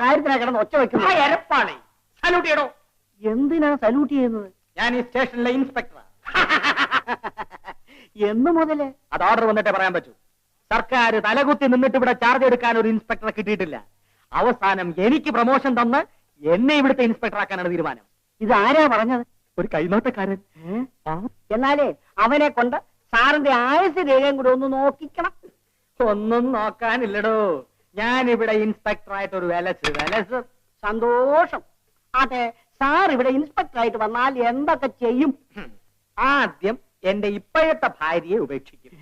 കാര്യത്തിനാ കിടന്ന് ഒച്ച വെക്കുന്നത്? എരപ്പാളി സല്യൂട്ട് ചെയ്യടോ. എന്തിനാ സല്യൂട്ട് ചെയ്യുന്നത്? ഞാൻ ഈ സ്റ്റേഷനിലെ ഇൻസ്പെക്ടറാ. എന്ന് മുതലേ? അത് ഓർഡർ വന്നിട്ടേ പറയാൻ പറ്റൂ. സർക്കാർ തലകുത്തി നിന്നിട്ട് ഇവിടെ ചാർജ് എടുക്കാൻ ഒരു ഇൻസ്പെക്ടറെ കിട്ടിയിട്ടില്ല. അവസാനം എനിക്ക് പ്രൊമോഷൻ തന്ന് എന്നെ ഇവിടുത്തെ ഇൻസ്പെക്ടർ ആക്കാനാണ് തീരുമാനം. ഇതാരാ പറഞ്ഞത്? ഒരു കൈനോട്ടക്കാരൻ. എന്നാലേ അവനെ കൊണ്ട് സാറിന്റെ ആയുസ് രേഖയും കൂടെ ഒന്ന് നോക്കിക്കണം. ഒന്നും നോക്കാനില്ലടോ. ഞാൻ ഇവിടെ ഇൻസ്പെക്ടറായിട്ട് ഒരു വിലസ്. സന്തോഷം. അതെ, സാർ ഇവിടെ ഇൻസ്പെക്ടർ ആയിട്ട് വന്നാൽ എന്തൊക്കെ ചെയ്യും? ആദ്യം എന്റെ ഇപ്പോഴത്തെ ഭാര്യയെ ഉപേക്ഷിക്കും.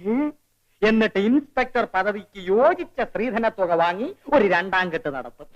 എന്നിട്ട് ഇൻസ്പെക്ടർ പദവിക്ക് യോജിച്ച സ്ത്രീധന തുക വാങ്ങി ഒരു 2ാം കെട്ട് നടത്തും.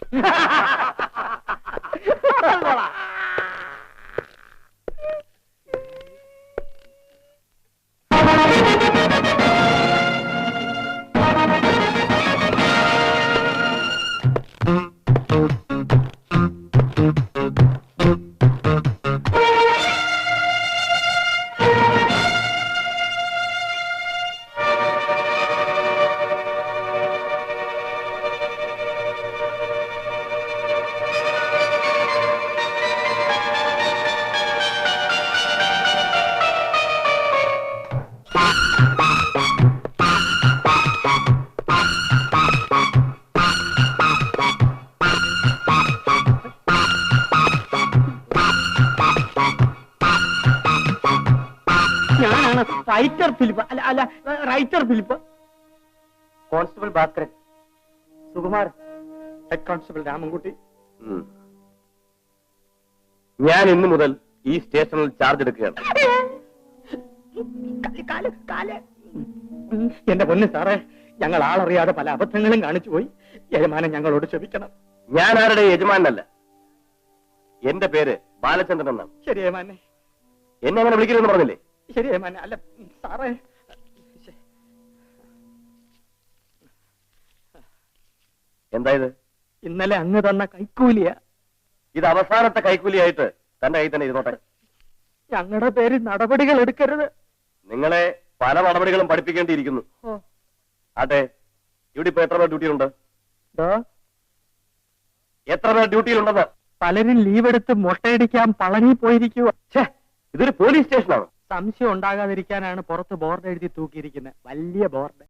ഞാനാണ് റൈറ്റർ ഫിലിപ്പ്. അല്ല writer Philip. Constable Bhaskaran. Sukumar. Head constable Ramankutty. ഞാൻ ഇന്നു മുതൽ ഈ സ്റ്റേഷനിൽ ചാർജ് എടുക്കുകയാണ്. എന്റെ പൊന്ന് സാറേ, ഞങ്ങൾ ആളറിയാതെ പല അബദ്ധങ്ങളും കാണിച്ചു പോയി. യജമാനൻ ഞങ്ങളോട് ക്ഷമിക്കണം. ഞാൻ ആരുടെ യജമാനല്ല. എന്റെ പേര് ബാലചന്ദ്രൻ എന്നാണ്. ശരി യജമാനെ. എന്നെ അങ്ങനെ വിളിക്കരുതെന്ന് പറഞ്ഞില്ലേ? ശരി യജമാനെ. അല്ല സാറേ, എന്തായത്? ഇന്നലെ അങ്ങ് തന്ന കൈക്കൂലിയ. ഇത് അവസാനത്തെ കൈക്കൂലിയായിട്ട് തന്റെ കയ്യിൽ തന്നെ ഇരുന്നോട്ടെ. ഞങ്ങളുടെ പേര് നടപടികൾ എടുക്കരുത്. നിങ്ങളെ പല നടപടികളും പഠിപ്പിക്കേണ്ടിയിരിക്കുന്നു. ആട്ടെ, ഇവിടെ ഇപ്പൊ എത്ര പേർ ഡ്യൂട്ടിയിലുണ്ട്? എത്ര പേർ ഡ്യൂട്ടിയിലുണ്ടെന്ന്? പലരും ലീവ് എടുത്ത് മുട്ടയടിക്കാൻ പളനി പോയിരിക്കുക. ഇതൊരു പോലീസ് സ്റ്റേഷനാണ്. സംശയം ഉണ്ടാകാതിരിക്കാനാണ് പുറത്ത് ബോർഡ് എഴുതി തൂക്കിയിരിക്കുന്നത്. വലിയ ബോർഡ്.